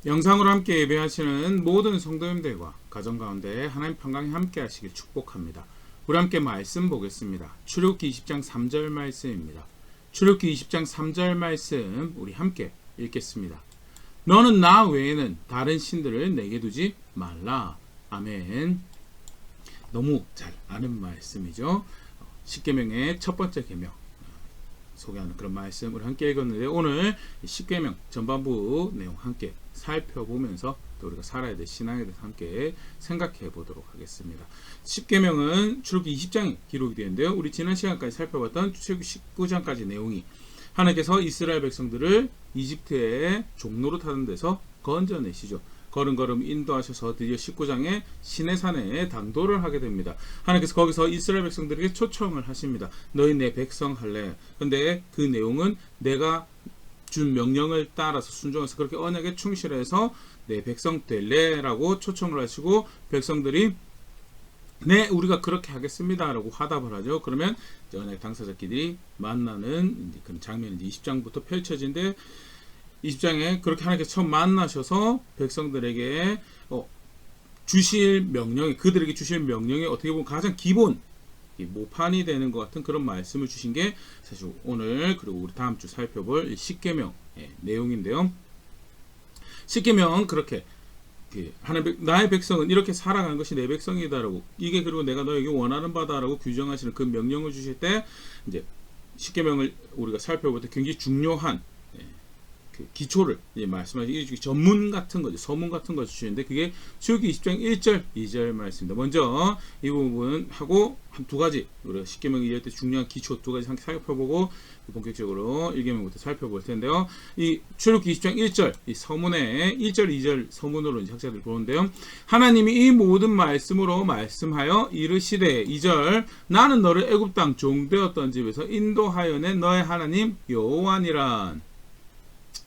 영상으로 함께 예배하시는 모든 성도님들과 가정 가운데 하나님 평강이 함께 하시길 축복합니다. 우리 함께 말씀 보겠습니다. 출애굽기 20장 3절 말씀입니다. 출애굽기 20장 3절 말씀 우리 함께 읽겠습니다. 너는 나 외에는 다른 신들을 내게 두지 말라. 아멘. 너무 잘 아는 말씀이죠. 십계명의 첫 번째 계명 소개하는 그런 말씀을 함께 읽었는데, 오늘 십계명 전반부 내용 함께 살펴보면서 또 우리가 살아야 될 신앙에 대해서 함께 생각해 보도록 하겠습니다. 십계명은 출애굽기 20장이 기록이 되는데요, 우리 지난 시간까지 살펴봤던 출애굽기 19장까지 내용이 하나님께서 이스라엘 백성들을 이집트의 종로로 타는 데서 건져내시죠. 걸음걸음 인도하셔서 드디어 19장에 시내산에 당도를 하게 됩니다. 하나님께서 거기서 이스라엘 백성들에게 초청을 하십니다. 너희 내 백성 할래. 근데 그 내용은 내가 준 명령을 따라서 순종해서 그렇게 언약에 충실해서 내 백성 될래 라고 초청을 하시고, 백성들이 네 우리가 그렇게 하겠습니다 라고 화답을 하죠. 그러면 언약 당사자끼리 만나는 그런 장면이 20장부터 펼쳐진데, 20장에 그렇게 하나님께서 처음 만나셔서 백성들에게 주실 명령이, 그들에게 주실 명령이 어떻게 보면 가장 기본 모판이 되는 것 같은 그런 말씀을 주신 게 사실 오늘 그리고 우리 다음 주 살펴볼 십계명 내용인데요. 십계명은 그렇게 나의 백성은 이렇게 살아가는 것이 내 백성이다라고, 이게 그리고 내가 너에게 원하는 바다라고 규정하시는 그 명령을 주실 때, 이제 십계명을 우리가 살펴볼 때 굉장히 중요한 기초를 말씀하신 전문 같은 거죠. 서문 같은 거 주시는데, 그게 출애굽기 20장 1절 2절 말씀입니다. 먼저 이 부분 하고 한 두 가지 우리가 십계명 이해할 때 중요한 기초 두 가지 살펴보고 본격적으로 1계명부터 살펴볼 텐데요. 이 출애굽기 20장 1절 이 서문의 1절 2절 서문으로 이제 학자들이 보는데요. 하나님이 이 모든 말씀으로 말씀하여 이르시되 2절 나는 너를 애굽 땅 종되었던 집에서 인도하여 낸 너의 하나님 여호와니라.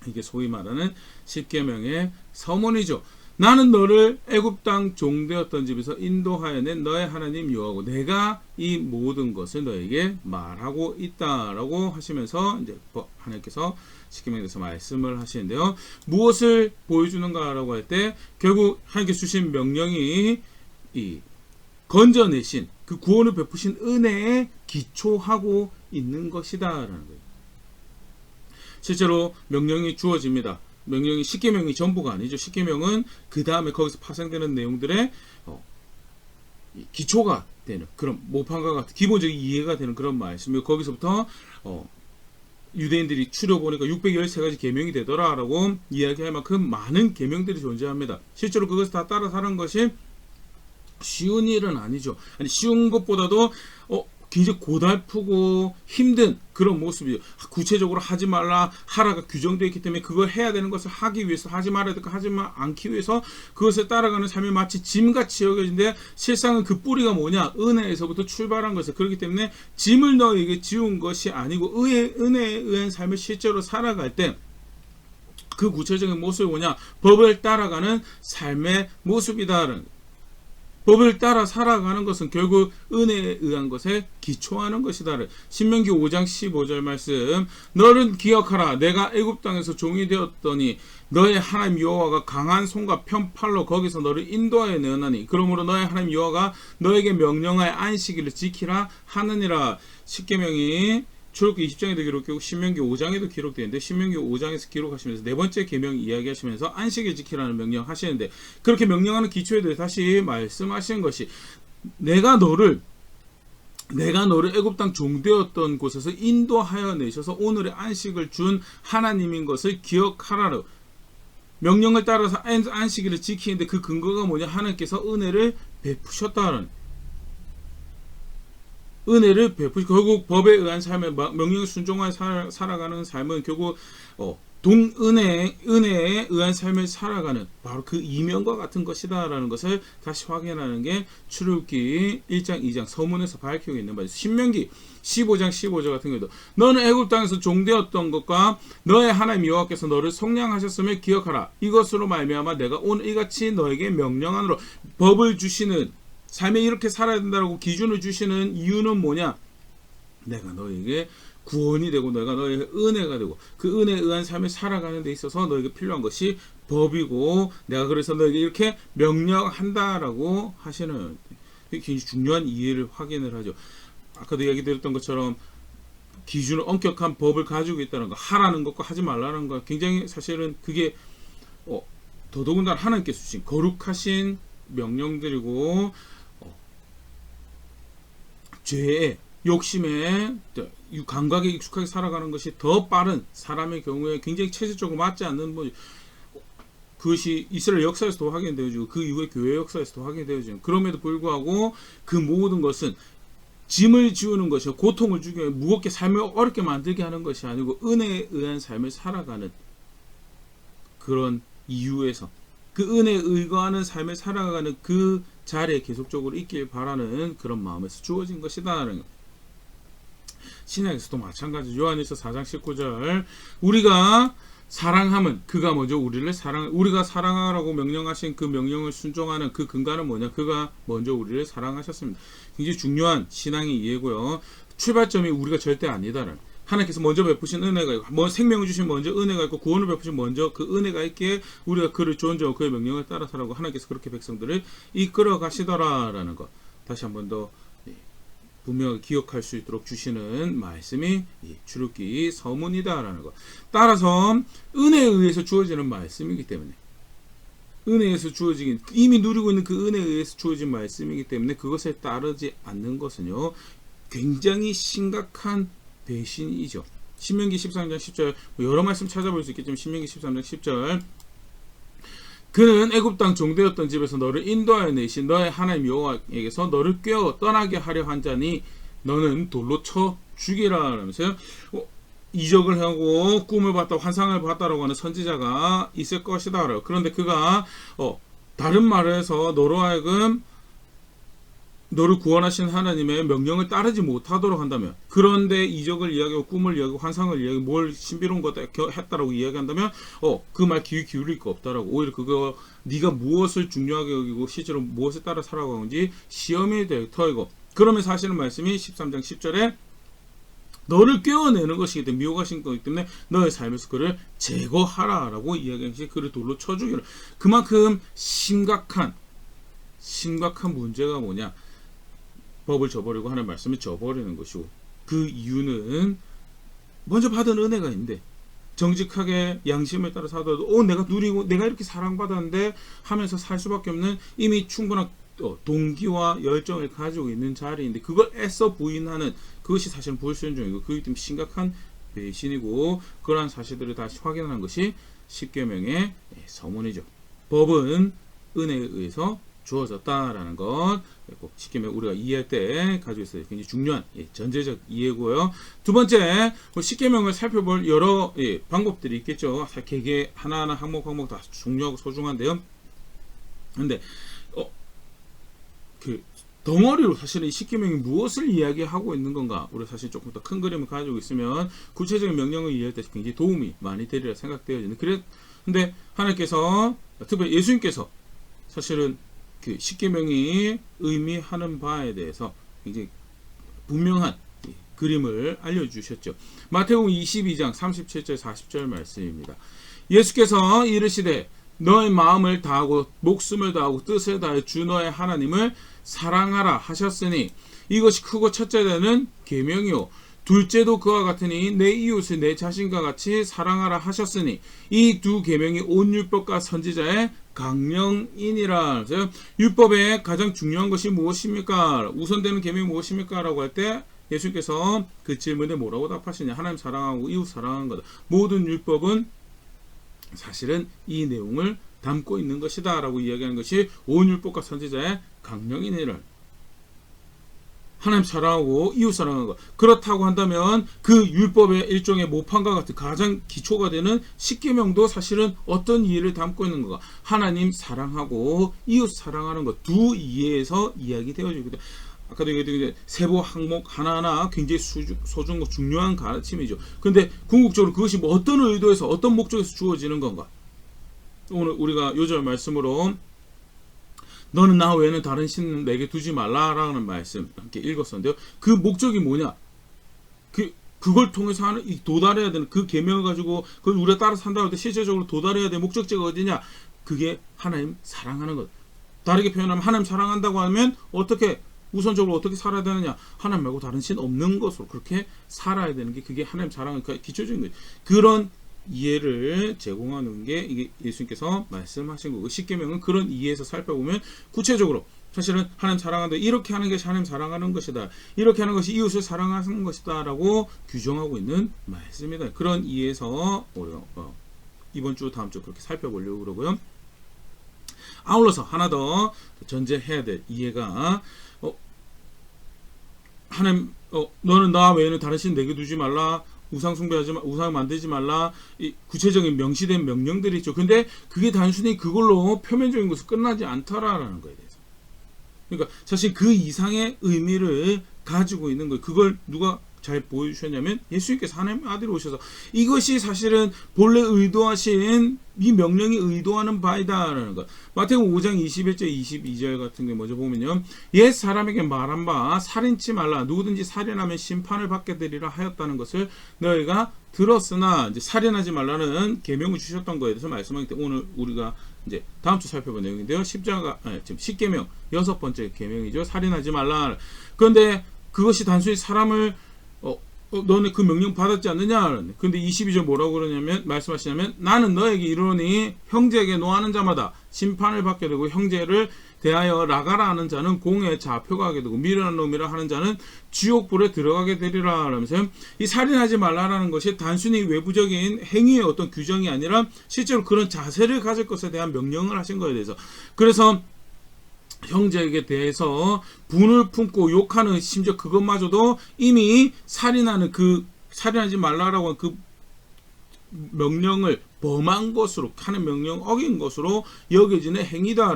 이게 소위 말하는 십계명의 서문이죠. 나는 너를 애굽 땅 종되었던 집에서 인도하여 낸 너의 하나님 여호와고 내가 이 모든 것을 너에게 말하고 있다라고 하시면서 이제 하나님께서 십계명에 대해서 말씀을 하시는데요. 무엇을 보여주는가라고 할 때 결국 하나님께서 주신 명령이 이 건져내신 그 구원을 베푸신 은혜에 기초하고 있는 것이다라는 거예요. 실제로 명령이 주어집니다. 명령이 십계명이 전부가 아니죠. 십계명은 그 다음에 거기서 파생되는 내용들의 기초가 되는 그런 모판과 같은 기본적인 이해가 되는 그런 말씀이고, 거기서부터 유대인들이 추려보니까 613가지 계명이 되더라라고 이야기할 만큼 많은 계명들이 존재합니다. 실제로 그것을 다 따라 사는 것이 쉬운 일은 아니죠. 아니, 쉬운 것보다도 굉장히 고달프고 힘든 그런 모습이죠. 구체적으로 하지 말라 하라가 규정되어 있기 때문에 그걸 해야 되는 것을 하기 위해서, 하지 말아야 될 거 하지 않기 위해서 그것을 따라가는 삶이 마치 짐같이 여겨지는데, 실상은 그 뿌리가 뭐냐? 은혜에서부터 출발한 것을. 그렇기 때문에 짐을 너에게 지운 것이 아니고 은혜에 의한 삶을 실제로 살아갈 때 그 구체적인 모습이 뭐냐? 법을 따라가는 삶의 모습이다라는. 법을 따라 살아가는 것은 결국 은혜에 의한 것에 기초하는 것이다. 신명기 5장 15절 말씀, 너는 기억하라. 내가 애굽 땅에서 종이 되었더니 너의 하나님 여호와가 강한 손과 편팔로 거기서 너를 인도하여 내었나니 그러므로 너의 하나님 여호와가 너에게 명령하여 안식일을 지키라 하느니라. 십계명이 출애굽기 20장에도 기록되고 신명기 5장에도 기록되는데, 신명기 5장에서 기록하시면서 네 번째 계명 이야기하시면서 안식일 지키라는 명령 하시는데, 그렇게 명령하는 기초에 대해 다시 말씀하시는 것이 내가 너를 애굽 땅 종되었던 곳에서 인도하여 내셔서 오늘의 안식을 준 하나님인 것을 기억하라로 명령을 따라서 안식일을 지키는데, 그 근거가 뭐냐? 하나님께서 은혜를 베푸셨다는, 은혜를 베푸시고 결국 법에 의한 삶을 명령에 순종하여 살아가는 삶은 결국 은혜에 의한 삶을 살아가는 바로 그 이면과 같은 것이다라는 것을 다시 확인하는 게 출애굽기 1장 2장 서문에서 밝히고 있는 바죠. 신명기 15장 15절 같은 경우도 너는 애굽 땅에서 종되었던 것과 너의 하나님 여호와께서 너를 속량하셨음을 기억하라. 이것으로 말미암아 내가 오늘 이같이 너에게 명령하노라. 법을 주시는, 삶에 이렇게 살아야 된다고 기준을 주시는 이유는 뭐냐? 내가 너에게 구원이 되고 너희가 너의 은혜가 되고 그 은혜에 의한 삶을 살아가는 데 있어서 너에게 필요한 것이 법이고 내가 그래서 너에게 이렇게 명령한다라고 하시는 굉장히 중요한 이해를 확인을 하죠. 아까도 얘기 드렸던 것처럼 기준을 엄격한 법을 가지고 있다는 거, 하라는 것과 하지 말라는 거, 굉장히 사실은 그게 더더군다나 하나님께서 주신 거룩하신 명령들이고 죄에 욕심에 감각에 익숙하게 살아가는 것이 더 빠른 사람의 경우에 굉장히 체질적으로 맞지 않는 그것이 이스라엘 역사에서도 확인되어지고 그 이후에 교회 역사에서도 확인되어지는, 그럼에도 불구하고 그 모든 것은 짐을 지우는 것이요 고통을 주게 무겁게 삶을 어렵게 만들게 하는 것이 아니고 은혜에 의한 삶을 살아가는 그런 이유에서 그 은혜에 의거하는 삶을 살아가는 그 자리에 계속적으로 있길 바라는 그런 마음에서 주어진 것이다라는 것. 신약에서도 마찬가지. 요한일서 4장 19절 우리가 사랑함은 그가 먼저 우리를 우리가 사랑하라고 명령하신 그 명령을 순종하는 그 근간은 뭐냐? 그가 먼저 우리를 사랑하셨습니다. 굉장히 중요한 신앙의 이해고요. 출발점이 우리가 절대 아니다라는, 하나님께서 먼저 베푸신 은혜가 있고 생명을 주신 먼저 은혜가 있고 구원을 베푸신 먼저 그 은혜가 있기에 우리가 그를 존중하고 그의 명령을 따라 살라고 하나님께서 그렇게 백성들을 이끌어 가시더라라는 것, 다시 한 번 더 분명히 기억할 수 있도록 주시는 말씀이 출애굽기 서문이다라는 것. 따라서 은혜에 의해서 주어지는 말씀이기 때문에, 은혜에서 주어지긴 이미 누리고 있는 그 은혜에 의해서 주어진 말씀이기 때문에 그것에 따르지 않는 것은요 굉장히 심각한 배신이죠. 신명기 13장 10절 여러 말씀 찾아볼 수 있겠지만 신명기 13장 10절 그는 애굽 땅 종되었던 집에서 너를 인도하여 내신 너의 하나님 여호와에게서 너를 꿰어 떠나게 하려 한 자니 너는 돌로 쳐 죽이라 하면서요. 이적을 하고 꿈을 봤다 환상을 봤다라고 하는 선지자가 있을 것이다. 그런데 그가 다른 말을 해서 너로 하여금 너를 구원하신 하나님의 명령을 따르지 못하도록 한다면, 그런데 이적을 이야기하고 꿈을 이야기하고 환상을 이야기하고 뭘 신비로운 것 했다라고 이야기한다면 그 말 귀 기울일 거 없다라고, 오히려 그거 네가 무엇을 중요하게 여기고 실제로 무엇에 따라 살아가는지 시험이 될 터이고, 그러면서 하시는 말씀이 13장 10절에 너를 꿰어내는 것이기 때문에 미혹하신 것이기 때문에 너의 삶에서 그를 제거하라라고 이야기한 것이 그를 돌로 쳐 죽이라. 그만큼 심각한 문제가 뭐냐? 법을 저버리고 하는 말씀을 저버리는 것이고, 그 이유는 먼저 받은 은혜가 있는데 정직하게 양심에 따라 살아도 내가 누리고 내가 이렇게 사랑받았는데 하면서 살 수밖에 없는 이미 충분한 동기와 열정을 가지고 있는 자리인데 그걸 애써 부인하는 그것이 사실은 불순종이고, 그렇기 때문에 심각한 배신이고, 그러한 사실들을 다시 확인하는 것이 십계명의 서문이죠. 법은 은혜에 의해서 주어졌다라는 것, 십계명 우리가 이해할 때 가지고 있어야 굉장히 중요한 전제적 이해고요. 두 번째, 십계명을 살펴볼 여러 방법들이 있겠죠. 개개 하나하나 항목 다 중요하고 소중한데요. 근데 그 덩어리로 사실은 이 십계명이 무엇을 이야기하고 있는 건가, 우리 사실 조금 더 큰 그림을 가지고 있으면 구체적인 명령을 이해할 때 굉장히 도움이 많이 되리라 생각되어지는. 근데 하나님께서, 특별히 예수님께서 사실은 그 십계명이 의미하는 바에 대해서 굉장히 분명한 그림을 알려주셨죠. 마태복음 22장 37절 40절 말씀입니다. 예수께서 이르시되 너의 마음을 다하고 목숨을 다하고 뜻을 다해 주 너의 하나님을 사랑하라 하셨으니 이것이 크고 첫째는 계명이요 둘째도 그와 같으니 내 이웃을 내 자신과 같이 사랑하라 하셨으니 이 두 계명이 온 율법과 선지자의 강령이니라. 그래서 율법의 가장 중요한 것이 무엇입니까? 우선되는 계명이 무엇입니까? 라고 할 때 예수님께서 그 질문에 뭐라고 답하시냐? 하나님 사랑하고 이웃 사랑하는 거다. 모든 율법은 사실은 이 내용을 담고 있는 것이다 라고 이야기하는 것이 온 율법과 선지자의 강령이니라. 하나님 사랑하고 이웃 사랑하는 것. 그렇다고 한다면 그 율법의 일종의 모판과 같은 가장 기초가 되는 십계명도 사실은 어떤 이해를 담고 있는 건가? 하나님 사랑하고 이웃 사랑하는 것, 두 이해에서 이야기되어지거든요. 아까도 얘기했던 세부 항목 하나하나 굉장히 소중하고 중요한 가르침이죠. 그런데 궁극적으로 그것이 어떤 의도에서 어떤 목적에서 주어지는 건가? 오늘 우리가 요절 말씀으로 너는 나 외에는 다른 신은 내게 두지 말라라는 말씀 함께 읽었었는데요. 그 목적이 뭐냐? 그 그걸 통해서 하는 도달해야 되는 그 계명을 가지고 그걸 우리가 따라 산다고 할 때 실제적으로 도달해야 될 목적지가 어디냐? 그게 하나님 사랑하는 것. 다르게 표현하면 하나님 사랑한다고 하면 어떻게 우선적으로 어떻게 살아야 되느냐? 하나님 말고 다른 신 없는 것으로 그렇게 살아야 되는 게 그게 하나님 사랑의 기초적인 거예요. 그런 이해를 제공하는 게 이게 예수님께서 말씀하신 거고, 십계명은 그런 이해에서 살펴보면 구체적으로 사실은 하나님 사랑한다, 이렇게 하는 것이 하나님 사랑하는 것이다, 이렇게 하는 것이 이웃을 사랑하는 것이다 라고 규정하고 있는 말씀입니다. 그런 이해에서 우리가 이번 주 다음 주 그렇게 살펴보려고 그러고요. 아울러서 하나 더 전제해야 될 이해가 하나님 너는 나 외에는 다른 신 내게 두지 말라, 우상 숭배하지 마, 우상 만들지 말라, 이 구체적인 명시된 명령들이 있죠. 근데 그게 단순히 그걸로 표면적인 것으로 끝나지 않더라라는 거에 대해서. 그러니까 사실 그 이상의 의미를 가지고 있는 거예요. 그걸 누가 잘 보여주셨냐면 예수님께서 하나님의 아들이 오셔서 이것이 사실은 본래 의도하신 이 명령이 의도하는 바이다라는 것. 마태복음 5장 21절 22절 같은 게 먼저 보면요, 옛 사람에게 말한 바 살인치 말라, 누구든지 살인하면 심판을 받게 되리라 하였다는 것을 너희가 들었으나, 이제 살인하지 말라는 계명을 주셨던 거에 대해서 말씀하기 때문에 오늘 우리가 이제 다음 주 살펴볼 내용인데요. 지금 십계명 6번째 계명이죠. 살인하지 말라. 그런데 그것이 단순히 사람을 너네 그 명령 받았지 않느냐? 근데 22절 뭐라고 그러냐면, 말씀하시냐면, 나는 너에게 이르노니 형제에게 노하는 자마다 심판을 받게 되고, 형제를 대하여 나가라 하는 자는 공에 잡혀가게 되고, 미련한 놈이라 하는 자는 지옥불에 들어가게 되리라. 라면서요, 이 살인하지 말라라는 것이 단순히 외부적인 행위의 어떤 규정이 아니라 실제로 그런 자세를 가질 것에 대한 명령을 하신 거에 대해서. 그래서 형제에게 대해서 분을 품고 욕하는, 심지어 그것마저도 이미 살인하지 말라라고 하는 그 명령을 범한 것으로, 하는 명령 어긴 것으로 여겨지는 행위다.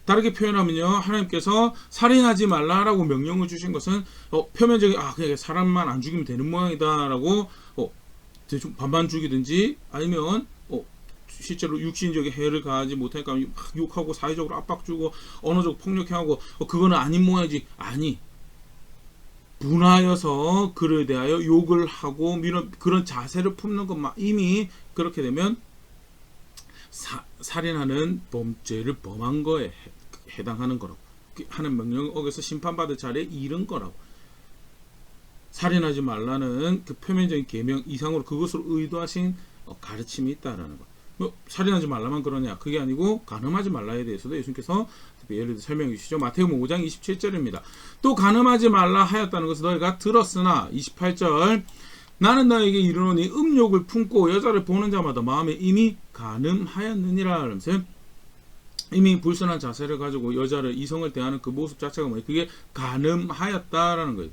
다르게 표현하면요, 하나님께서 살인하지 말라라고 명령을 주신 것은 표면적인 그냥 사람만 안 죽이면 되는 모양이다라고 대충 반반 죽이든지, 아니면 실제로 육신적인 해를 가하지 못하니까 막 욕하고 사회적으로 압박 주고 언어적 폭력하고 그거는 아닌 모양이지. 아니, 분하여서 그를 대하여 욕을 하고 그런 자세를 품는 것만 이미 그렇게 되면 살인하는 범죄를 범한 거에 해당하는 거라고, 하는 명령을 어겨서 심판받을 자리에 이른 거라고. 살인하지 말라는 그 표면적인 계명 이상으로 그것으로 의도하신 가르침이 있다라는 거. 살인하지 말라만 그러냐? 그게 아니고 간음하지 말라에 대해서도 예수님께서 예를 들어 설명해 주시죠. 마태복음 5장 27절입니다. 또 간음하지 말라 하였다는 것을 너희가 들었으나, 28절, 나는 너에게 이르노니 음욕을 품고 여자를 보는 자마다 마음에 이미 간음하였느니라. 그러면서 이미 불순한 자세를 가지고 여자를, 이성을 대하는 그 모습 자체가 뭐예요? 그게 간음하였다라는 거예요.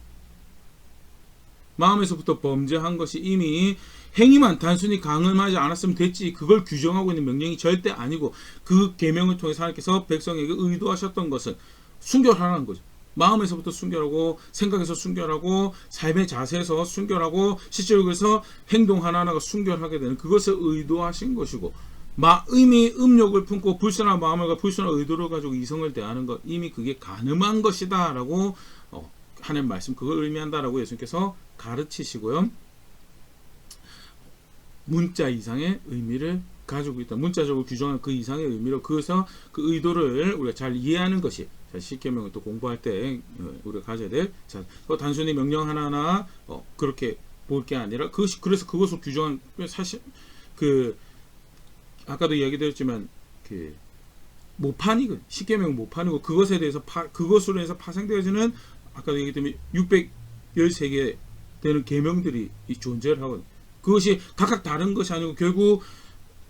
마음에서부터 범죄한 것이 이미, 행위만 단순히 간음하지 않았으면 됐지, 그걸 규정하고 있는 명령이 절대 아니고, 그 계명을 통해서 하나님께서 백성에게 의도하셨던 것은 순결하라는 거죠. 마음에서부터 순결하고, 생각에서 순결하고, 삶의 자세에서 순결하고, 실제로 그래서 행동 하나하나가 순결하게 되는 그것을 의도하신 것이고, 이미 음욕을 품고 불순한 마음과 불순한 의도를 가지고 이성을 대하는 것, 이미 그게 간음한 것이다 라고 하나님 말씀, 그걸 의미한다라고 예수님께서 가르치시고요. 문자 이상의 의미를 가지고 있다. 문자적으로 규정한 그 이상의 의미로, 그래서 그 의도를 우리가 잘 이해하는 것이 십계명을 또 공부할 때 우리가 가져야 될, 단순히 명령 하나하나 그렇게 볼 게 아니라, 그래서 그것을 규정한, 사실 아까도 이야기 드렸지만 모판이고, 십계명은 모판이고, 그것에 대해서 그것으로 해서 파생되어지는, 아까도 얘기했지만 613개 되는 계명들이 존재를 하거든요. 그것이 각각 다른 것이 아니고 결국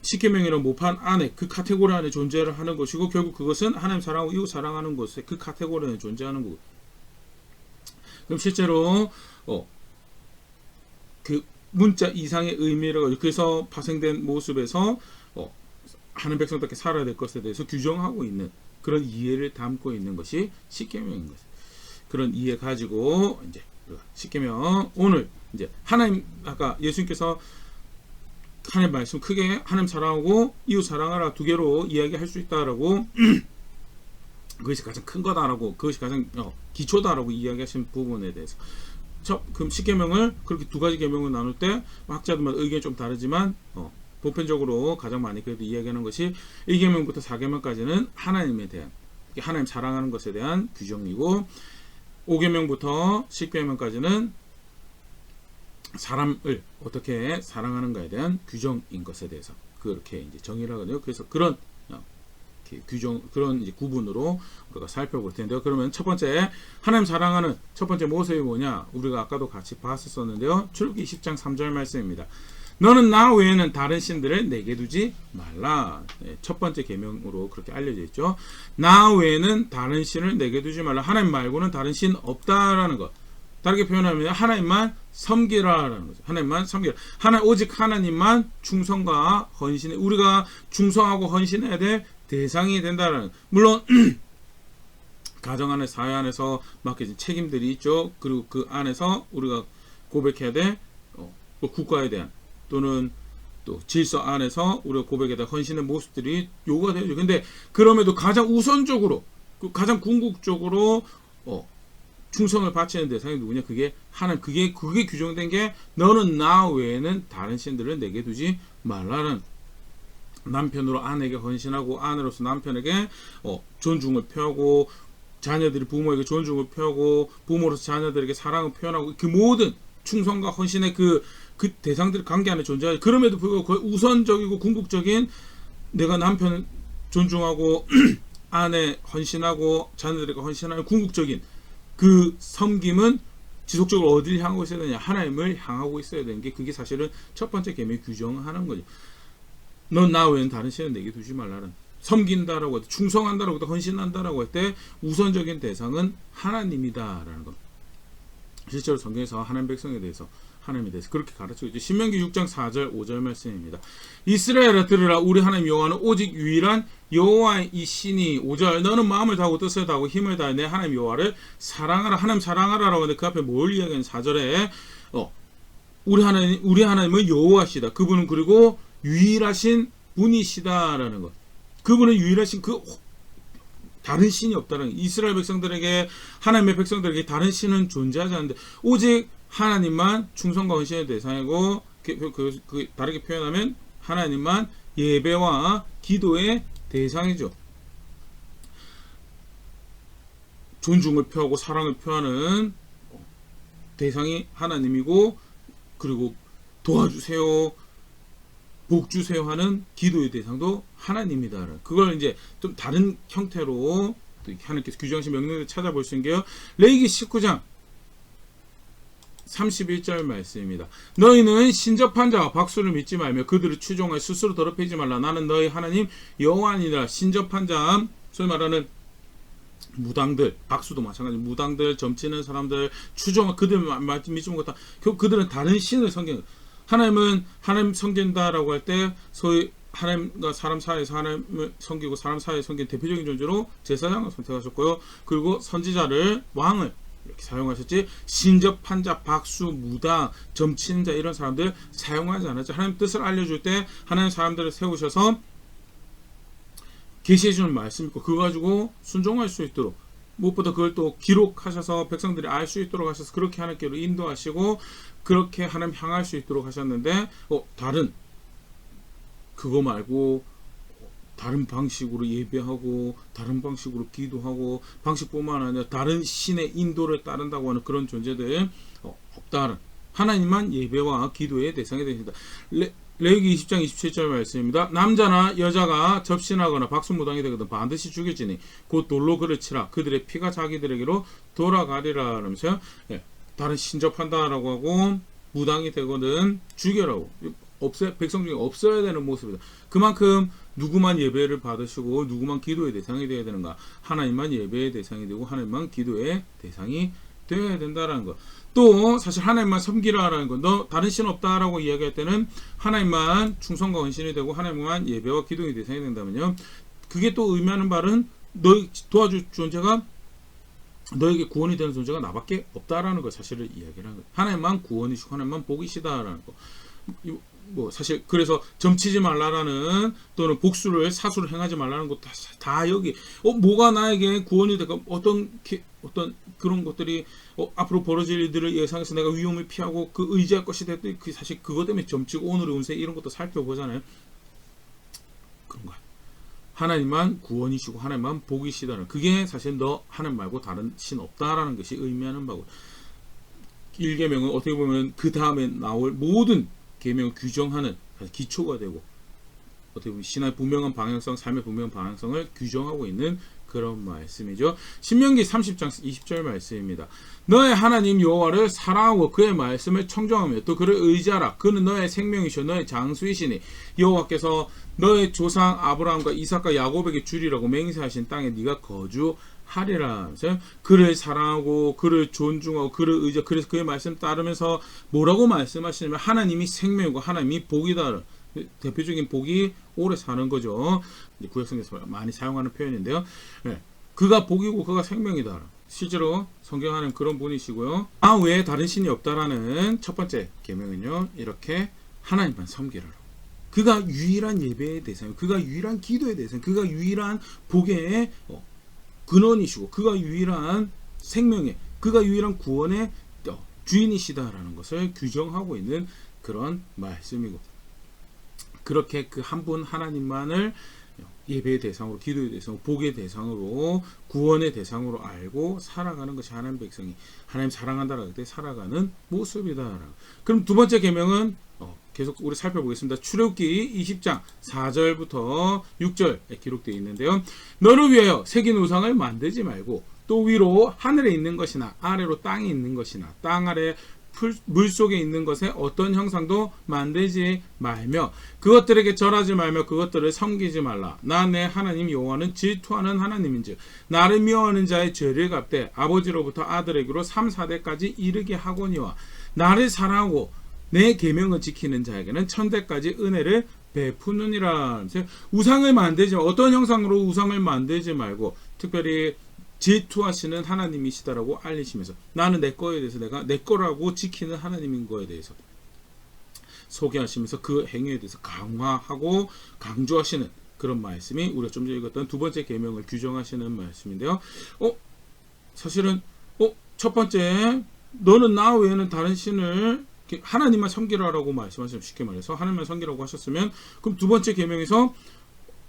십계명이라는 모판 안에, 그 카테고리 안에 존재를 하는 것이고, 결국 그것은 하나님 사랑하고 이웃 사랑하는 것에 그 카테고리 안에 존재하는 거고. 그럼 실제로 그 문자 이상의 의미를, 그래서 파생된 모습에서 하는 백성답게 살아야 될 것에 대해서 규정하고 있는 그런 이해를 담고 있는 것이 십계명인 것입니다. 그런 이해 가지고 이제 십계명, 오늘 이제 하나님, 아까 예수님께서 하나님 말씀 크게 하나님 사랑하고 이웃 사랑하라 두 개로 이야기할 수 있다라고 그것이 가장 큰 거다라고, 그것이 가장 기초다라고 이야기하신 부분에 대해서 그럼 10계명을 그렇게 두 가지 계명을 나눌 때 학자들마다 의견이 좀 다르지만 보편적으로 가장 많이 그래도 이야기하는 것이 1계명부터 4계명까지는 하나님에 대한, 하나님 사랑하는 것에 대한 규정이고, 5계명부터 10계명까지는 사람을 어떻게 사랑하는가에 대한 규정인 것에 대해서 그렇게 이제 정의를 하거든요. 그래서 그런 규정, 그런 이제 구분으로 우리가 살펴볼 텐데요. 그러면 첫 번째 하나님 사랑하는 첫 번째 모습이 뭐냐? 우리가 아까도 같이 봤었는데요. 출애굽기 20장 3절 말씀입니다. 너는 나 외에는 다른 신들을 내게 두지 말라. 첫 번째 계명으로 그렇게 알려져 있죠. 나 외에는 다른 신을 내게 두지 말라. 하나님 말고는 다른 신 없다라는 것. 다르게 표현하면 하나님만 섬기라라는 거죠. 하나님만 섬기라. 오직 하나님만 충성과 헌신해. 우리가 충성하고 헌신해야 될 대상이 된다는. 물론 가정 안에 사회 안에서 맡겨진 책임들이 있죠. 그리고 그 안에서 우리가 고백해야 될 국가에 대한 또는 또 질서 안에서 우리가 고백에 대한 헌신의 모습들이 요구가 되죠. 근데 그럼에도 가장 우선적으로 가장 궁극적으로 충성을 바치는 대상이 누구냐? 그게 하나님. 그게 규정된 게 너는 나 외에는 다른 신들을 내게 두지 말라는. 남편으로 아내에게 헌신하고 아내로서 남편에게 존중을 표하고 자녀들이 부모에게 존중을 표하고 부모로서 자녀들에게 사랑을 표현하고 그 모든 충성과 헌신의 그 대상들 관계 안에 존재하죠. 그럼에도 불구하고 거의 우선적이고 궁극적인 내가 남편 존중하고 아내 헌신하고 자녀들에게 헌신하는 궁극적인 그 섬김은 지속적으로 어디를 향하고 있어야 되냐? 하나님을 향하고 있어야 되는 게 그게 사실은 첫 번째 계명이 규정하는 거죠. 넌 나 외에는 다른 신을 내게 두지 말라는. 섬긴다라고 할 때, 충성한다라고 할 때, 헌신한다라고 할 때 우선적인 대상은 하나님이다라는 것. 실제로 성경에서 하나님 백성에 대해서 하나님에 대해서 그렇게 가르치고 있죠. 신명기 6장 4절 5절 말씀입니다. 이스라엘아 들으라. 우리 하나님 여호와는 오직 유일한 여호와의 이 신이. 5절 너는 마음을 다하고 뜻을 다하고 힘을 다해 내 하나님 여호와를 사랑하라. 하나님 사랑하라라고 하는데 그 앞에 뭘 이야기하는 4절에 우리 하나님은 여호와시다. 그분은 그리고 유일하신 분이시다라는 것. 그분은 유일하신 다른 신이 없다는. 이스라엘 백성들에게 하나님의 백성들에게 다른 신은 존재하지 않는데 오직 하나님만 충성과 헌신의 대상이고 다르게 표현하면 하나님만 예배와 기도의 대상이죠. 존중을 표하고 사랑을 표하는 대상이 하나님이고 그리고 도와주세요, 복 주세요 하는 기도의 대상도 하나님이다. 그걸 이제 좀 다른 형태로 하나님께서 규정하신 명령을 찾아볼 수 있는 게요. 레위기 19장 31절 말씀입니다. 너희는 신접한 자와 박수를 믿지 말며 그들을 추종하여 스스로 더럽히지 말라. 나는 너희 하나님 여호와니라. 신접한 자, 소위 말하는 무당들, 박수도 마찬가지. 무당들, 점치는 사람들, 그들 믿지 못하다. 그들은 다른 신을 섬기는. 하나님은 하나님 섬긴다라고 할 때 소위 하나님과 사람 사이에서 하나님을 섬기고 사람 사이에 섬기는 대표적인 존재로 제사장을 선택하셨고요. 그리고 선지자를, 왕을 이렇게 사용하셨지, 신접한 자, 박수, 무당, 점치는 자 이런 사람들 사용하지 않았죠. 하나님 뜻을 알려줄 때 하나님 사람들을 세우셔서 계시해주는 말씀 있고 그거 가지고 순종할 수 있도록, 무엇보다 그걸 또 기록하셔서 백성들이 알 수 있도록 하셔서 그렇게 하나님께로 인도하시고 그렇게 하나님 향할 수 있도록 하셨는데 다른 그거 말고 다른 방식으로 예배하고 다른 방식으로 기도하고 방식뿐만 아니라 다른 신의 인도를 따른다고 하는 그런 존재들 없다는. 하나님만 예배와 기도의 대상이 되십니다. 레위기 20장 27절 말씀입니다. 남자나 여자가 접신하거나 박수무당이 되거든 반드시 죽일지니 곧 돌로 그를 치라. 그들의 피가 자기들에게로 돌아가리라. 하면서요. 다른 신접한다라고 하고 무당이 되거든 죽여라고. 백성 중에 없어야 되는 모습이다. 그만큼 누구만 예배를 받으시고 누구만 기도의 대상이 되어야 되는가? 하나님만 예배의 대상이 되고 하나님만 기도의 대상이 되어야 된다라는 것. 또 사실 하나님만 섬기라라는 것. 너 다른 신 없다라고 이야기할 때는 하나님만 충성과 헌신이 되고 하나님만 예배와 기도의 대상이 된다면요. 그게 또 의미하는 바는 너희 도와줄 존재가, 너에게 구원이 되는 존재가 나밖에 없다라는 것 사실을 이야기를 하는 거예요. 하나님만 구원이시고 하나님만 복이시다라는 거. 뭐 사실 그래서 점치지 말라라는 또는 복수를 사수를 행하지 말라는 것도 다 여기 뭐가 나에게 구원이 될까 어떤 그런 것들이 앞으로 벌어질 일들을 예상해서 내가 위험을 피하고 그 의지할 것이 됐더니 그 사실 그것 때문에 점치고 오늘의 운세 이런 것도 살펴보잖아요. 그런 거야. 하나님만 구원이시고 하나님만 복이시다는 그게 사실 너 하나님 말고 다른 신 없다라는 것이 의미하는 바고 1계명은 어떻게 보면 그 다음에 나올 모든 계명을 규정하는 기초가 되고 어떻게 보면 신화의 분명한 방향성, 삶의 분명한 방향성을 규정하고 있는 그런 말씀이죠. 신명기 30장 20절 말씀입니다. 너의 하나님 여호와를 사랑하고 그의 말씀을 청정하며 또 그를 의지하라. 그는 너의 생명이시오 너의 장수이시니 여호와께서 너의 조상 아브라함과 이삭과 야곱에게 주리라고 맹세하신 땅에 네가 거주하리라. 그를 사랑하고 그를 존중하고 그를 의지하고 그래서 그의 말씀 따르면서 뭐라고 말씀하시냐면 하나님이 생명이고 하나님이 복이다. 대표적인 복이 오래 사는 거죠. 구약성경에서 많이 사용하는 표현인데요. 네. 그가 복이고 그가 생명이다. 실제로 성경 하나님 그런 분이시고요. 아 외에 다른 신이 없다라는 첫 번째 계명은요. 이렇게 하나님만 섬기라고. 그가 유일한 예배의 대상, 그가 유일한 기도의 대상, 그가 유일한 복의 근원이시고 그가 유일한 생명의, 그가 유일한 구원의 주인이시다라는 것을 규정하고 있는 그런 말씀이고 그렇게 그 한 분 하나님만을 예배의 대상으로, 기도의 대상으로, 복의 대상으로, 구원의 대상으로 알고 살아가는 것이 하나님 백성이 하나님 사랑한다라고 할 때 살아가는 모습이다. 그럼 두 번째 계명은 계속 우리 살펴보겠습니다. 출애굽기 20장 4절부터 6절에 기록되어 있는데요. 너를 위하여 새긴 우상을 만들지 말고 또 위로 하늘에 있는 것이나 아래로 땅에 있는 것이나 땅 아래 물속에 있는 것에 어떤 형상도 만들지 말며 그것들에게 절하지 말며 그것들을 섬기지 말라. 나 내 하나님 여호와는 질투하는 하나님인즉 나를 미워하는 자의 죄를 갚되 아버지로부터 아들에게로 3, 4대까지 이르게 하거니와 나를 사랑하고 내 계명을 지키는 자에게는 천대까지 은혜를 베푸느니라. 우상을 만들지 어떤 형상으로 우상을 만들지 말고 특별히 질투하시는 하나님이시다라고 알리시면서 나는 내 거에 대해서 내가 내 거라고 지키는 하나님인 거에 대해서 소개하시면서 그 행위에 대해서 강화하고 강조하시는 그런 말씀이 우리가 좀 전에 읽었던 두 번째 계명을 규정하시는 말씀인데요. 사실은 첫 번째 너는 나 외에는 다른 신을 하나님만 섬기라라고 말씀하시면 쉽게 말해서 하나님만 섬기라고 하셨으면 그럼 두 번째 계명에서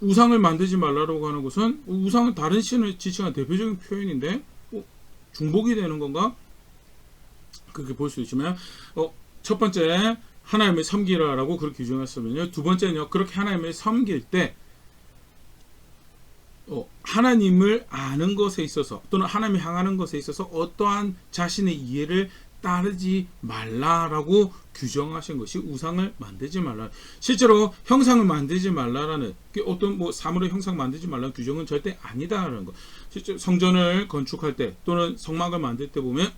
우상을 만들지 말라고 하는 것은 우상은 다른 신을 지칭한 대표적인 표현인데 중복이 되는 건가? 그렇게 볼 수 있지만 첫 번째 하나님을 섬기라라고 그렇게 규정했으면요. 두 번째는요. 그렇게 하나님을 섬길 때 하나님을 아는 것에 있어서 또는 하나님을 향하는 것에 있어서 어떠한 자신의 이해를 따르지 말라라고 규정하신 것이 우상을 만들지 말라. 실제로 형상을 만들지 말라라는 어떤 사물의 형상 만들지 말라는 규정은 절대 아니다라는 것. 실제 성전을 건축할 때 또는 성막을 만들 때 보면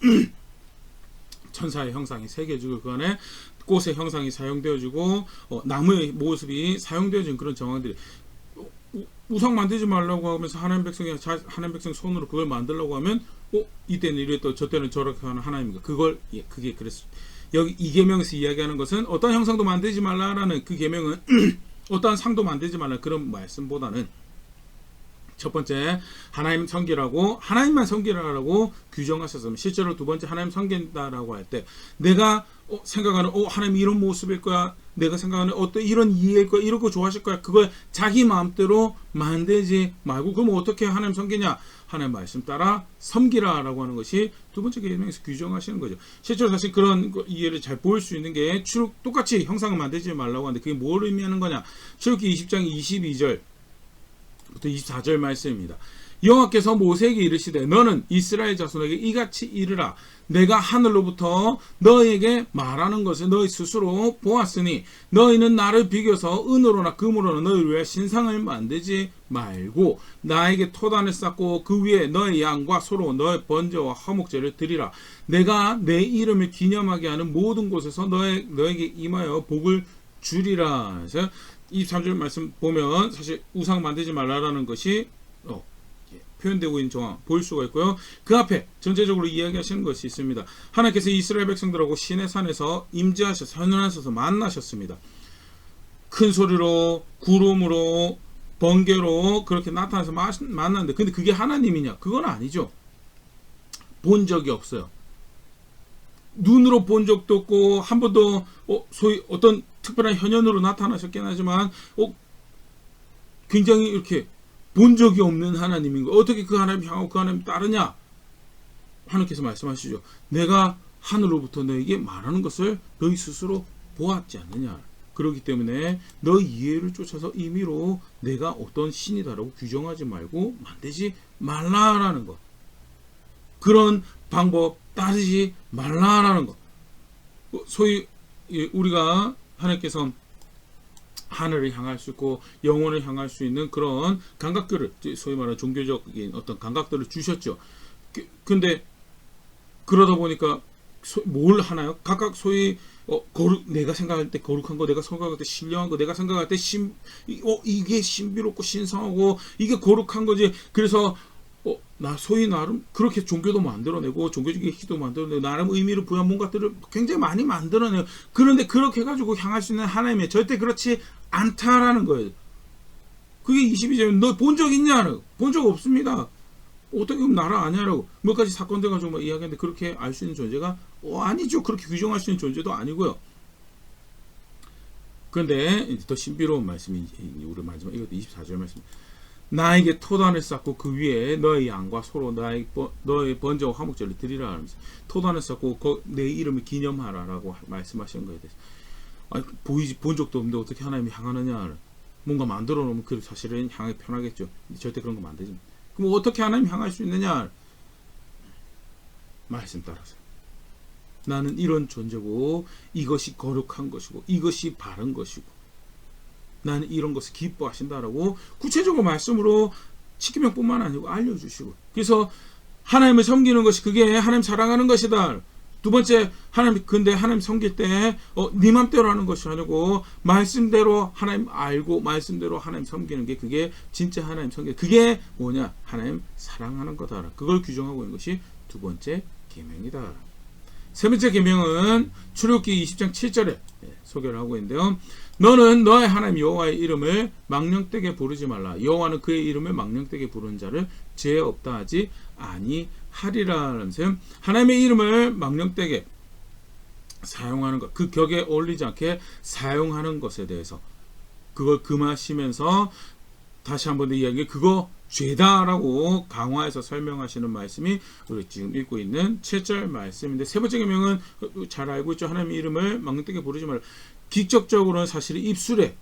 천사의 형상이 새겨지고 그 안에 꽃의 형상이 사용되어지고 나무의 모습이 사용되어진 그런 정황들이 우상 만들지 말라고 하면서 하나님 백성 손으로 그걸 만들려고 하면 이때는 이랬다 저 때는 저렇게 하는 하나님인가 그게 그랬어. 여기 이 계명에서 이야기하는 것은 어떤 형상도 만들지 말라라는 그 계명은 어떠한 상도 만들지 말라 그런 말씀보다는 첫 번째 하나님 섬기라고 하나님만 섬기라고 규정하셨으면 실제로 두 번째 하나님 섬긴다라고 할 때 내가 생각하는 하나님 이런 모습일 거야 내가 생각하는 어떤 이런 이해일 거야 이런 거 좋아하실 거야 그걸 자기 마음대로 만들지 말고 그럼 어떻게 하나님 섬기냐 하나님 말씀 따라 섬기라라고 하는 것이 두 번째 계명에서 규정하시는 거죠. 실제로 사실 그런 이해를 잘 보일 수 있는 게 똑같이 형상을 만들지 말라고 하는데 그게 뭘 의미하는 거냐. 출애굽기 20장 22절 부터 24절 말씀입니다. 여호와께서 모세에게 이르시되 너는 이스라엘 자손에게 이같이 이르라. 내가 하늘로부터 너희에게 말하는 것을 너희 스스로 보았으니 너희는 나를 비교서 은으로나 금으로나 너희를 위해 신상을 만들지 말고 나에게 토단을 쌓고 그 위에 너의 양과 소로 너의 번제와 화목제를 드리라. 내가 내 이름을 기념하게 하는 모든 곳에서 너에게 임하여 복을 주리라. 그래서 23절 말씀 보면 사실 우상 만들지 말라라는 것이 표현되고 있는 정황 볼 수가 있고요. 그 앞에 전체적으로 이야기하시는 것이 있습니다. 하나님께서 이스라엘 백성들하고 시내산에서 임재하셔서 현현하셔서 만나셨습니다. 큰 소리로 구름으로 번개로 그렇게 나타나서 만났는데 근데 그게 하나님이냐? 그건 아니죠. 본 적이 없어요. 눈으로 본 적도 없고 한 번도 소위 어떤 특별한 현현으로 나타나셨긴 하지만 굉장히 이렇게 본 적이 없는 하나님인 거예요. 어떻게 그 하나님 향하고 그 하나님 따르냐? 하나님께서 말씀하시죠. 내가 하늘로부터 너에게 말하는 것을 너희 스스로 보았지 않느냐. 그렇기 때문에 너 이해를 쫓아서 임의로 내가 어떤 신이다라고 규정하지 말고 만들지 말라라는 것. 그런 방법 따르지 말라라는 것. 소위 우리가 하나님께서 하늘을 향할 수 있고 영혼을 향할 수 있는 그런 감각들을 소위 말하는 종교적인 어떤 감각들을 주셨죠. 근데 그러다 보니까 뭘 하나요? 각각 소위 내가 생각할 때 거룩한 거, 내가 생각할 때 신령한 거, 내가 생각할 때 이게 신비롭고 신성하고 이게 거룩한 거지. 그래서 나 소위 나름 그렇게 종교도 만들어내고 종교적인 행위도 만들어내고 나름 의미를 부여한 뭔가들을 굉장히 많이 만들어내요. 그런데 그렇게 해가지고 향할 수 있는 하나님이 절대 그렇지 않다라는 거예요. 그게 22절에 너 본 적 있냐? 본 적 없습니다. 어떻게 그럼 나라 아냐라고 몇 가지 사건들 가지고 이야기하는데 그렇게 알 수 있는 존재가 아니죠. 그렇게 규정할 수 있는 존재도 아니고요. 그런데 더 신비로운 말씀이 우리 마지막 이것도 24절 말씀. 나에게 토단을 쌓고 그 위에 너의 양과 소로 너의 번제와 화목제를 드리라 하면서 토단을 쌓고 내 이름을 기념하라라고 말씀하시는 거에 대해서 본 적도 없는데 어떻게 하나님이 향하느냐. 뭔가 만들어 놓으면 그 사실은 향하기 편하겠죠. 절대 그런 거 만들지. 그럼 어떻게 하나님 향할 수 있느냐? 말씀 따라서. 나는 이런 존재고 이것이 거룩한 것이고 이것이 바른 것이고 나는 이런 것을 기뻐하신다라고 구체적으로 말씀으로 시키명뿐만 아니고 알려주시고 그래서 하나님을 섬기는 것이 그게 하나님 사랑하는 것이다. 두 번째 근데 하나님 섬길 때 네 맘대로 하는 것이 아니고 말씀대로 하나님 알고 말씀대로 하나님 섬기는 게 그게 진짜 하나님 섬기는 그게 뭐냐? 하나님 사랑하는 거다. 그걸 규정하고 있는 것이 두 번째 계명이다. 세 번째 계명은 출애굽기 20장 7절에 소개를 하고 있는데요. 너는 너의 하나님 여호와의 이름을 망령되게 부르지 말라. 여호와는 그의 이름을 망령되게 부르는 자를 죄 없다 하지 아니하리라면서 하나님의 이름을 망령되게 사용하는 것, 그 격에 어울리지 않게 사용하는 것에 대해서 그걸 금하시면서 다시 한번 더 이야기 그거 죄다라고 강화해서 설명하시는 말씀이 우리 지금 읽고 있는 7절 말씀인데 세 번째 계명은 잘 알고 있죠. 하나님의 이름을 망령되게 부르지 말라. 직접적으로는 사실 입술에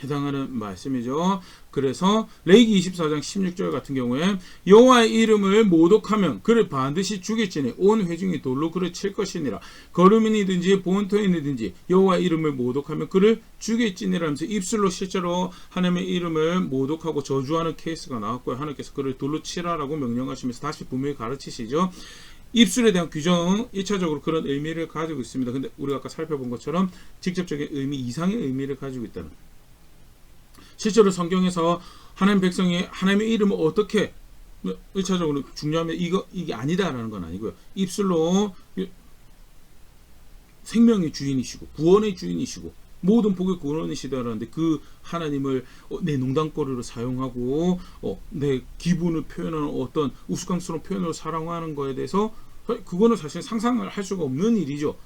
해당하는 말씀이죠. 그래서 레위기 24장 16절 같은 경우에 여호와의 이름을 모독하면 그를 반드시 죽일지니 온 회중이 돌로 그를 칠 것이니라. 거름이니든지 본토이니든지 여호와의 이름을 모독하면 그를 죽일지니라면서 입술로 실제로 하나님의 이름을 모독하고 저주하는 케이스가 나왔고요. 하나님께서 그를 돌로 치라라고 명령하시면서 다시 분명히 가르치시죠. 입술에 대한 규정 1차적으로 그런 의미를 가지고 있습니다. 근데 우리가 아까 살펴본 것처럼 직접적인 의미 이상의 의미를 가지고 있다는 실제로 성경에서 하나님 백성이 하나님의 이름을 어떻게 1차적으로 중요하면 이게 아니다라는 건 아니고요. 입술로 생명의 주인이시고 구원의 주인이시고 모든 복의 구원이시다라는데 그 하나님을 내 농담거리로 사용하고 내 기분을 표현하는 어떤 우스꽝스러운 표현으로 사랑하는 거에 대해서 그거는 사실 상상을 할 수가 없는 일이죠.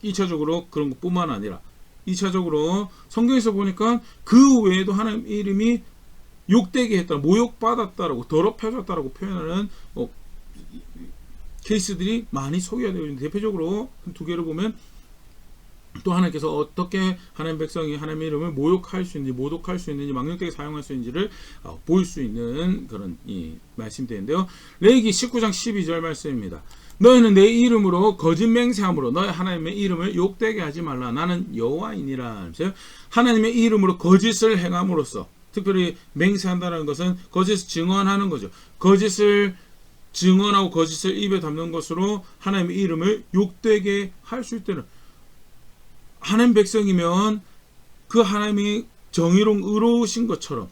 1차적으로 그런 것뿐만 아니라 2차적으로 성경에서 보니까 그 외에도 하나님 이름이 욕되게 했다, 모욕받았다라고 더럽혀졌다라고 표현하는 케이스들이 많이 소개가 되어 있는데 대표적으로 두 개를 보면 또 하나님께서 어떻게 하나님 백성이 하나님의 이름을 모욕할 수 있는지 모독할 수 있는지 망령되게 사용할 수 있는지를 보일 수 있는 그런 말씀인데요. 레위기 19장 12절 말씀입니다. 너희는 내 이름으로 거짓 맹세함으로 너희 하나님의 이름을 욕되게 하지 말라. 나는 여호와이니라. 하나님의 이름으로 거짓을 행함으로써 특별히 맹세한다는 것은 거짓을 증언하는 거죠. 거짓을 증언하고 거짓을 입에 담는 것으로 하나님의 이름을 욕되게 할 수 있다는 하나님 백성이면 그 하나님이 정의로운 의로우신 것처럼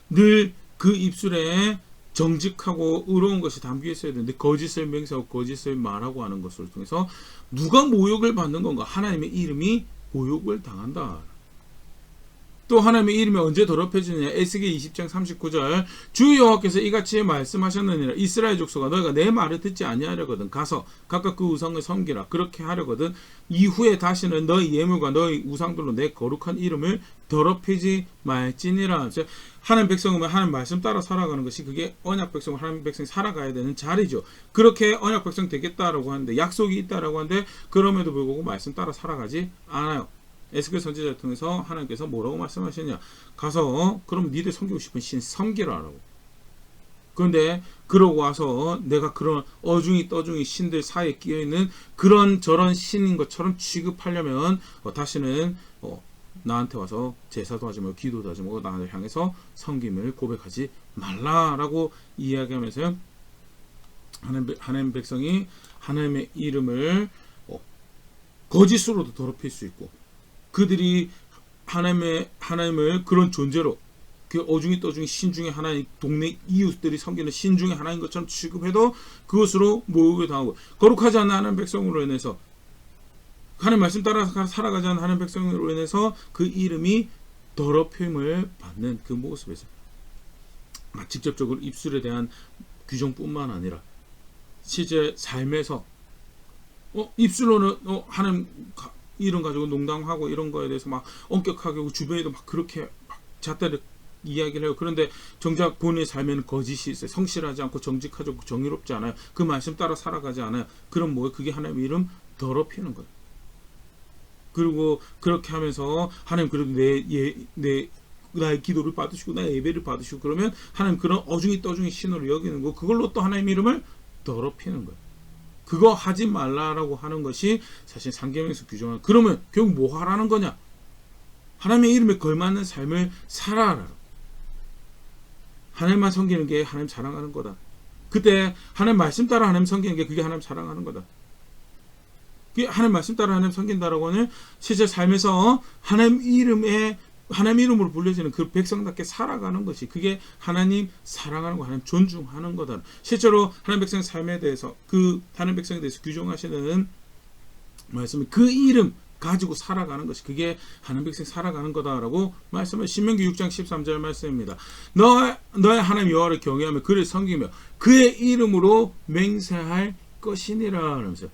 늘 그 입술에 정직하고 의로운 것이 담겨 있어야 되는데 거짓을 맹세하고 거짓을 말하고 하는 것을 통해서 누가 모욕을 받는 건가? 하나님의 이름이 모욕을 당한다. 또 하나님의 이름이 언제 더럽혀지느냐. 에스겔 20장 39절 주 여호와께서 이같이 말씀하셨느니라. 이스라엘 족속아 너희가 내 말을 듣지 아니하려거든 가서 각각 그 우상을 섬기라. 그렇게 하려거든 이후에 다시는 너희 예물과 너희 우상들로 내 거룩한 이름을 더럽히지 말지니라. 하나님 백성은 하나님 말씀 따라 살아가는 것이 그게 언약 백성, 하나님 백성이 살아가야 되는 자리죠. 그렇게 언약 백성 되겠다라고 하는데 약속이 있다라고 하는데 그럼에도 불구하고 말씀 따라 살아가지 않아요. 에스겔 선지자를 통해서 하나님께서 뭐라고 말씀하시냐. 가서 그럼 니들 섬기고 싶은 신 섬기라라고. 그런데 그러고 와서 내가 그런 어중이 떠중이 신들 사이에 끼어있는 그런 저런 신인 것처럼 취급하려면 다시는 나한테 와서 제사도 하지 말고 기도도 하지 말고 나를 향해서 섬김을 고백하지 말라라고 이야기하면서 하나님 백성이 하나님의 이름을 거짓으로도 더럽힐 수 있고 그들이 하나님을 그런 존재로 그 어중이 떠중이 신 중에 하나인 동네 이웃들이 섬기는 신 중에 하나인 것처럼 취급해도 그것으로 모욕을 당하고 거룩하지 않는 하나님 백성으로 인해서 하나님 말씀 따라 살아가지 않는 하나님 백성으로 인해서 그 이름이 더럽힘을 받는 그 모습에서 직접적으로 입술에 대한 규정뿐만 아니라 실제 삶에서 입술로는 하나님 이름 가지고 농담하고 이런 거에 대해서 막 엄격하게 주변에도 막 그렇게 막 잣대를 이야기를 해요. 그런데 정작 본인의 삶에는 거짓이 있어요. 성실하지 않고 정직하지 않고 정의롭지 않아요. 그 말씀 따라 살아가지 않아요. 그럼 뭐예요? 그게 하나님의 이름 더럽히는 거예요. 그리고 그렇게 하면서 하나님 그래도 나의 기도를 받으시고 나의 예배를 받으시고 그러면 하나님 그런 어중이 떠중이 신으로 여기는 거 그걸로 또 하나님 이름을 더럽히는 거예요. 그거 하지 말라라고 하는 것이 사실 상계명에서 규정하는. 그러면 결국 뭐 하라는 거냐? 하나님의 이름에 걸맞는 삶을 살아라. 하나님만 섬기는 게 하나님 사랑하는 거다. 그때 하나님 말씀 따라 하나님 섬기는 게 그게 하나님 사랑하는 거다. 그게 하나님 말씀 따라 하나님 섬긴다라고 하는 실제 삶에서 하나님 이름으로 불려지는 그 백성답게 살아가는 것이 그게 하나님 사랑하는 거, 하나님 존중하는 거다. 실제로 하나님 백성의 삶에 대해서 그 하나님 백성에 대해서 규정하시는 말씀이 그 이름 가지고 살아가는 것이 그게 하나님 백성이 살아가는 거다라고 말씀을 신명기 6장 13절 말씀입니다. 너의 하나님 여호와를 경외하며 그를 섬기며 그의 이름으로 맹세할 것이니라 하면서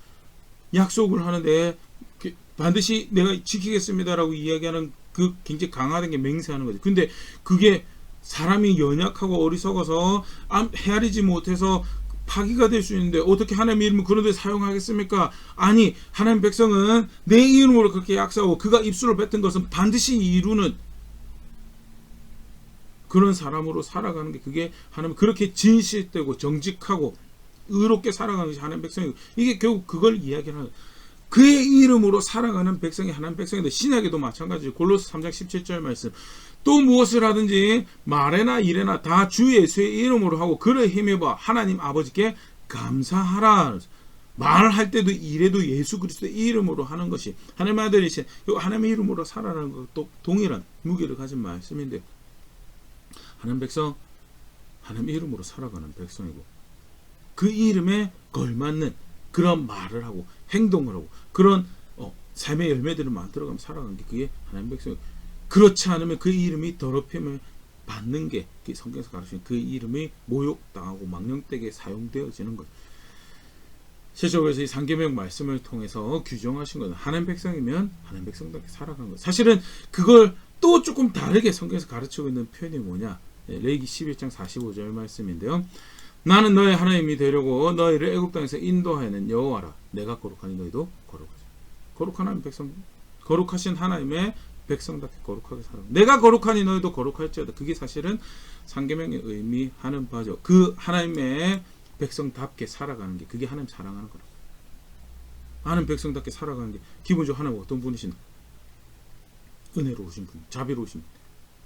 약속을 하는데 반드시 내가 지키겠습니다라고 이야기하는 그 굉장히 강화된 게 맹세하는 거죠. 근데 그게 사람이 연약하고 어리석어서 헤아리지 못해서 파기가 될 수 있는데 어떻게 하나님의 이름을 그런 데 사용하겠습니까? 아니 하나님 백성은 내 이름으로 그렇게 약속하고 그가 입술을 뱉은 것은 반드시 이루는 그런 사람으로 살아가는 게 그게 하나님 그렇게 진실되고 정직하고 의롭게 살아가는 것이 하나님 백성이고 이게 결국 그걸 이야기하는 거예요. 그의 이름으로 살아가는 백성이 하나님 백성인데 신약에도 마찬가지죠. 골로새 3장 17절 말씀 또 무엇을 하든지 말에나 일에나 다 주 예수의 이름으로 하고 그를 힘입어 하나님 아버지께 감사하라. 말할 때도 일에도 예수 그리스도의 이름으로 하는 것이 하나님의 아들이신 하나님의 이름으로 살아라는 것도 동일한 무게를 가진 말씀인데 하나님 백성 하나님 이름으로 살아가는 백성이고 그 이름에 걸맞는 그런 말을 하고 행동을 하고 그런 삶의 열매들을 만들어가며 살아가는 게 그게 하나님 백성이고 그렇지 않으면 그 이름이 더럽힘을 받는 게 성경에서 가르치는 그 이름이 모욕당하고 망령되게 사용되어지는 거예요. 실제로 이 상계명 말씀을 통해서 규정하신 것은 하나님 백성이면 하나님 백성답게 살아가는 거예요. 사실은 그걸 또 조금 다르게 성경에서 가르치고 있는 표현이 뭐냐? 레위기 11장 45절 말씀인데요. 나는 너의 하나님이 되려고 너희를 애굽 땅에서 인도하여낸 여호와라. 내가 거룩하니 너희도 거룩하자. 거룩한 하나님 백성, 거룩하신 하나님의 백성답게 거룩하게 살아. 내가 거룩하니 너희도 거룩할지어다. 그게 사실은 상계명의 의미하는 바죠. 그 하나님의 백성답게 살아가는 게 그게 하나님 사랑하는 거라. 하나님 백성답게 살아가는 게 기본적으로 하나님 어떤 분이신 은혜로우신 분, 자비로우신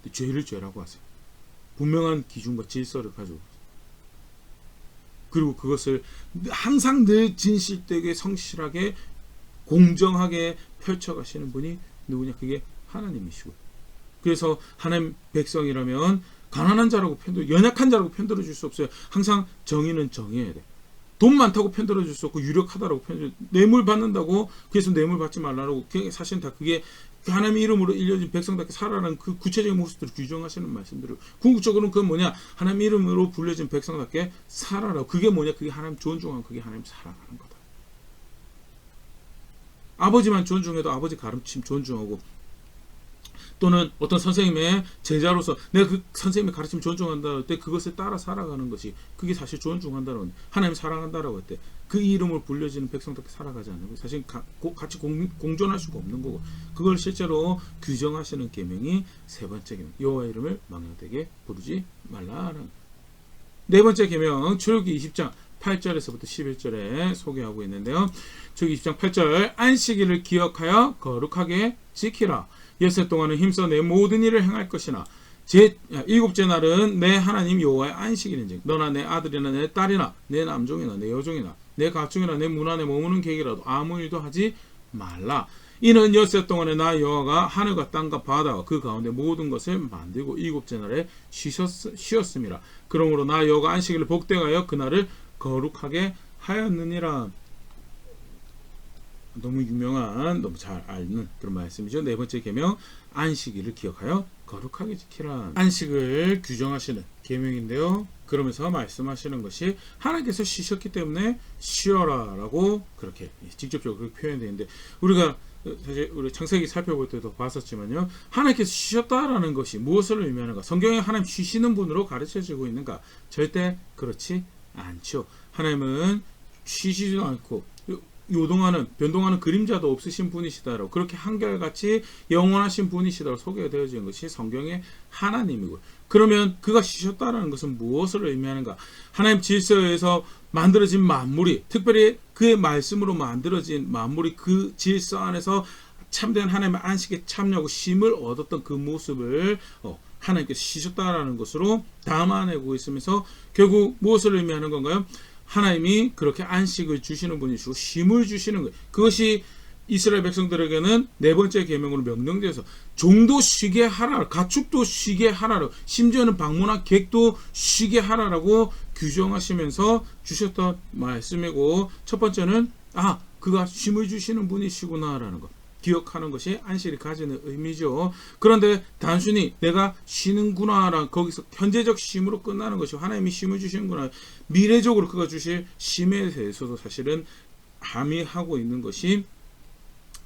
분. 죄를 죄라고 하세요. 분명한 기준과 질서를 가지고 그리고 그것을 항상 늘 진실되게 성실하게 공정하게 펼쳐가시는 분이 누구냐? 그게 하나님이시고 그래서 하나님 백성이라면 가난한 자라고 연약한 자라고 편들어 줄 수 없어요. 항상 정의는 정의해야 돼. 돈 많다고 편들어줄 수 없고 유력하다라고 편들 뇌물 받는다고 그래서 뇌물 받지 말라고 사실은 다 그게 하나님의 이름으로 일려진 백성답게 살아라는 그 구체적인 모습들을 규정하시는 말씀들을 궁극적으로는 그건 뭐냐 하나님의 이름으로 불려진 백성답게 살아라 그게 뭐냐 그게 하나님 존중하고 그게 하나님 사랑하는 거다. 아버지만 존중해도 아버지 가르침 존중하고 또는 어떤 선생님의 제자로서 내가 그 선생님의 가르침 존중한다 할 때 그것에 따라 살아가는 것이 그게 사실 존중한다는 하나님 사랑한다라고 할 때 그 이름을 불려지는 백성답게 살아가지 않는 거 사실 같이 공존할 수가 없는 거고 그걸 실제로 규정하시는 계명이 세 번째 계명 여호와 이름을 망령되게 부르지 말라라는 네 번째 계명 출애굽기 20장 8절에서부터 11절에 소개하고 있는데요. 출애굽기 20장 8절 안식일을 기억하여 거룩하게 지키라. 엿새 동안은 힘써 내 모든 일을 행할 것이나 일곱째 날은 내 하나님 여호와의 안식일인즉 너나 내 아들이나 내 딸이나 내 남종이나 내 여종이나 내 가축이나 내 문 안에 머무는 객이라도 아무 일도 하지 말라. 이는 엿새 동안에 나 여호와가 하늘과 땅과 바다와 그 가운데 모든 것을 만들고 일곱째 날에 쉬었음이라. 그러므로 나 여호와가 안식일을 복되하여 그날을 거룩하게 하였느니라. 너무 유명한 너무 잘 아는 그런 말씀이죠. 네 번째 계명 안식일을 기억하여 거룩하게 지키라. 안식을 규정하시는 계명인데요. 그러면서 말씀하시는 것이 하나님께서 쉬셨기 때문에 쉬어라 라고 그렇게 직접적으로 표현되어 있는데 우리가 사실 우리 창세기 살펴볼 때도 봤었지만요. 하나님께서 쉬셨다라는 것이 무엇을 의미하는가? 성경에 하나님 쉬시는 분으로 가르쳐지고 있는가? 절대 그렇지 않죠. 하나님은 쉬시지도 않고 요동하는 변동하는 그림자도 없으신 분이시다라고 그렇게 한결같이 영원하신 분이시다라고 소개가 되어지는 것이 성경의 하나님이고 그러면 그가 쉬셨다라는 것은 무엇을 의미하는가? 하나님 질서에서 만들어진 만물이 특별히 그의 말씀으로 만들어진 만물이 그 질서 안에서 참된 하나님의 안식에 참여하고 쉼을 얻었던 그 모습을 하나님께서 쉬셨다라는 것으로 담아내고 있으면서 결국 무엇을 의미하는 건가요? 하나님이 그렇게 안식을 주시는 분이시고 쉼을 주시는 거예요. 그것이 이스라엘 백성들에게는 네 번째 계명으로 명령되어서 종도 쉬게 하라, 가축도 쉬게 하라, 심지어는 방문한 객도 쉬게 하라라고 규정하시면서 주셨던 말씀이고 첫 번째는 그가 쉼을 주시는 분이시구나라는 것. 기억하는 것이 안식이 가지는 의미죠. 그런데 단순히 내가 쉬는구나라는 거기서 현재적 쉼으로 끝나는 것이 하나님이 쉼을 주시는구나. 미래적으로 그가 주실 쉼에 대해서도 사실은 함의하고 있는 것이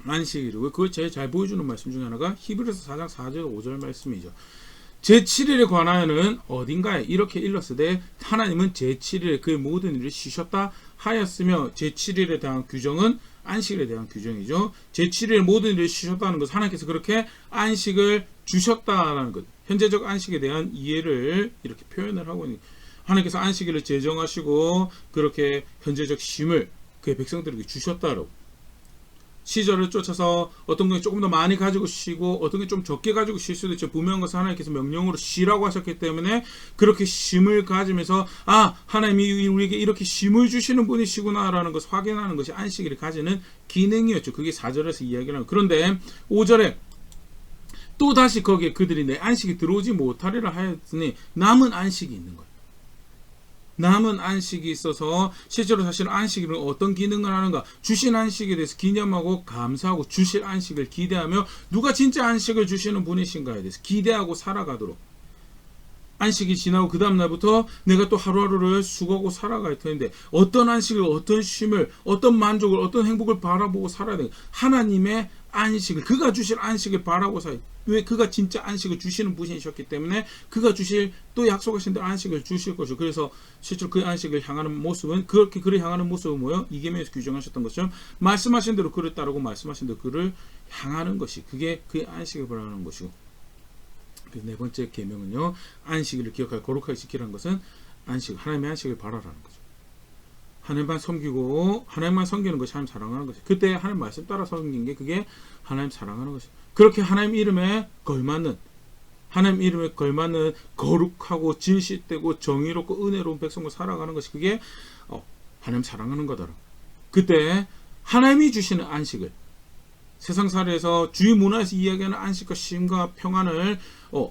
안식일이고 그걸 제일 잘 보여주는 말씀 중에 하나가 히브리서 4장 4절 5절 말씀이죠. 제7일에 관하여는 어딘가에 이렇게 일렀으되 하나님은 제7일에 그의 모든 일을 쉬셨다 하였으며 제7일에 대한 규정은 안식일에 대한 규정이죠. 제7일 모든 일을 쉬셨다는 것은 하나님께서 그렇게 안식을 주셨다라는 것. 현재적 안식에 대한 이해를 이렇게 표현을 하고 있는 하나님께서 안식일을 제정하시고 그렇게 현재적 쉼을 그의 백성들에게 주셨다라고. 시절을 쫓아서 어떤 게 조금 더 많이 가지고 쉬고 어떤 게 좀 적게 가지고 쉴 수도 있죠. 분명한 것은 하나님께서 명령으로 쉬라고 하셨기 때문에 그렇게 쉼을 가지면서 하나님이 우리에게 이렇게 쉼을 주시는 분이시구나 라는 것을 확인하는 것이 안식일을 가지는 기능이었죠. 그게 4절에서 이야기를 하는. 그런데 5절에 또다시 거기에 그들이 내 안식이 들어오지 못하리라 하였으니 남은 안식이 있는 거예요. 남은 안식이 있어서 실제로 사실 안식일은 어떤 기능을 하는가? 주신 안식에 대해서 기념하고 감사하고 주실 안식을 기대하며 누가 진짜 안식을 주시는 분이신가에 대해서 기대하고 살아가도록 안식이 지나고 그 다음날부터 내가 또 하루하루를 수고하고 살아갈 텐데 어떤 안식을 어떤 쉼을 어떤 만족을 어떤 행복을 바라보고 살아야 되는가? 하나님의 안식을 그가 주실 안식을 바라고 살아야 왜 그가 진짜 안식을 주시는 분이셨기 때문에 그가 주실 또 약속하신 대로 안식을 주실 것이고 그래서 실제로 그 안식을 향하는 모습은 그렇게 그를 향하는 모습은 뭐예요? 이 계명에서 규정하셨던 것처럼 말씀하신 대로 그를 따르고 말씀하신 대로 그를 향하는 것이 그게 그의 안식을 바라는 것이고 네 번째 계명은요 안식일을 기억하여 거룩하게 지키라는 것은 안식 하나님의 안식을 바라라는 거죠. 하나님만 섬기고 하나님만 섬기는 것이 하나님 사랑하는 것이 그때 하나님 말씀 따라 섬기는 게 그게 하나님 사랑하는 것이 그렇게 하나님 이름에 걸맞는 하나님 이름에 걸맞는 거룩하고 진실되고 정의롭고 은혜로운 백성으로 살아가는 것이 그게 하나님 사랑하는 거더라. 그때 하나님이 주시는 안식을 세상살이에서 주의 문화에서 이야기하는 안식과 쉼과 평안을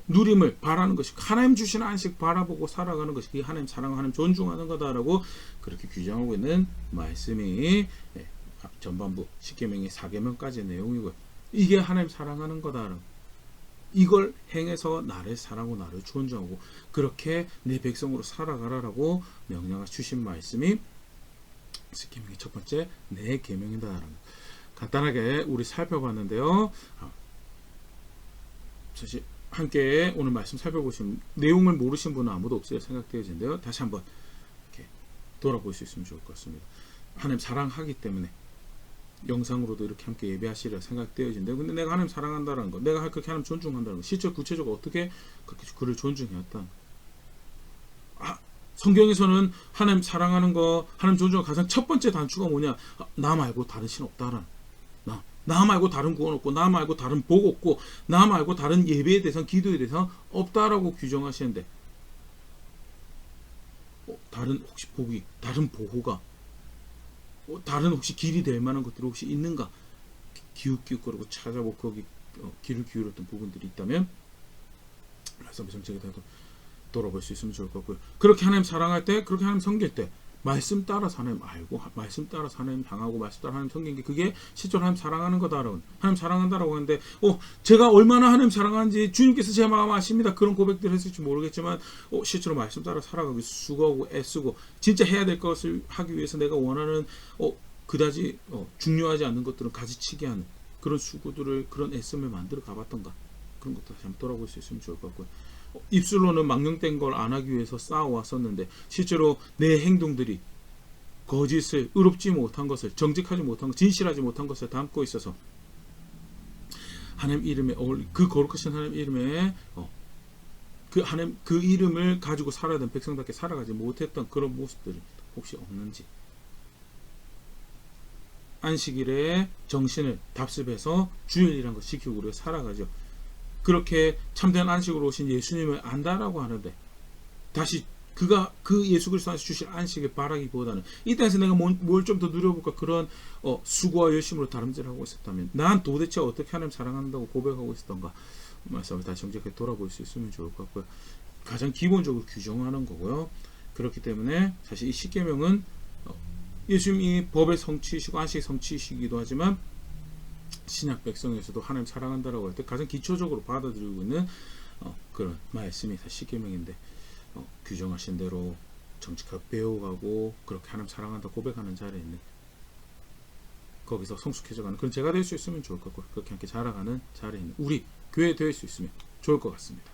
누림을 바라는 것이 하나님 주시는 안식 바라보고 살아가는 것이 그게 하나님 사랑하고 하나님 존중하는 거다라고 그렇게 규정하고 있는 말씀이 전반부 10계명의 4계명까지의 내용이고요. 이게 하나님 사랑하는 거다라고 이걸 행해서 나를 사랑하고 나를 존중하고 그렇게 내 백성으로 살아가라라고 명령을 주신 말씀이 10계명의 첫 번째 내 계명이다라는 간단하게 우리 살펴봤는데요. 사실 함께 오늘 말씀 살펴보시면 내용을 모르신 분은 아무도 없을 생각되어진데요. 다시 한번 이렇게 돌아볼 수 있으면 좋을 것 같습니다. 하나님 사랑하기 때문에 영상으로도 이렇게 함께 예배하시리라 생각되어진데요. 근데 내가 하나님 사랑한다는 거, 내가 그렇게 하나님 존중한다는 거, 실제 구체적으로 어떻게 그렇게 그를 존중해왔다. 성경에서는 하나님 사랑하는 거, 하나님 존중하는 가장 첫 번째 단추가 뭐냐? 나 말고 다른 신 없다라는. 나 말고 다른 구원 없고, 나 말고 다른 복 없고, 나 말고 다른 예배에 대해서, 기도에 대해서 없다라고 규정하시는데, 다른 혹시 복이, 다른 보호가, 다른 혹시 길이 될 만한 것들이 혹시 있는가? 기웃기웃거리고 찾아보고 거기 귀를 기울였던 부분들이 있다면, 말씀 정책에 대해서 돌아볼 수 있으면 좋을 것 같고요. 그렇게 하나님 사랑할 때, 그렇게 하나님 섬길 때, 말씀 따라서 하나님 알고, 말씀 따라서 하나님 향하고, 말씀 따라 하나님 섬기는 게 그게 실제로 하나님 사랑하는 거다라고, 하나님 사랑한다라고 하는데, 제가 얼마나 하나님 사랑하는지 주님께서 제 마음 아십니다. 그런 고백들을 했을지 모르겠지만, 실제로 말씀 따라 살아가기 수고하고 애쓰고, 진짜 해야 될 것을 하기 위해서 내가 원하는, 그다지 중요하지 않는 것들은 가지치기 하는 그런 수고들을, 그런 애씀을 만들어 가봤던가, 그런 것도 다시 한번 돌아볼 수 있으면 좋을 것 같고요. 입술로는 망령된 걸 안 하기 위해서 싸워왔었는데 실제로 내 행동들이 거짓을, 의롭지 못한 것을, 정직하지 못한 것, 진실하지 못한 것을 담고 있어서 하나님 이름에 그 거룩하신 하나님 이름에 그 하나님 그 이름을 가지고 살아야 되는 백성답게 살아가지 못했던 그런 모습들이 혹시 없는지, 안식일에 정신을 답습해서 주일이라는 것 지키고 우리가 살아가죠. 그렇게 참된 안식으로 오신 예수님을 안다라고 하는데 다시 그 예수 그리스도 안에서 주실 안식을 바라기보다는 이 땅에서 내가 뭘 좀 더 누려볼까 그런 수고와 열심으로 다름질하고 있었다면 난 도대체 어떻게 하나님 사랑한다고 고백하고 있었던가 말씀을 다시 정직하게 돌아볼 수 있으면 좋을 것 같고요. 가장 기본적으로 규정하는 거고요. 그렇기 때문에 사실 이 십계명은 예수님이 법의 성취이시고 안식의 성취이시기도 하지만 신약 백성에서도 하나님 사랑한다라고 할 때 가장 기초적으로 받아들이고 있는 그런 말씀이 십계명인데 규정하신 대로 정직하게 배워가고 그렇게 하나님 사랑한다 고백하는 자리에 있는, 거기서 성숙해져가는 그런 제가 될 수 있으면 좋을 것 같고 그렇게 함께 자라가는 자리에 있는 우리 교회 될 수 있으면 좋을 것 같습니다.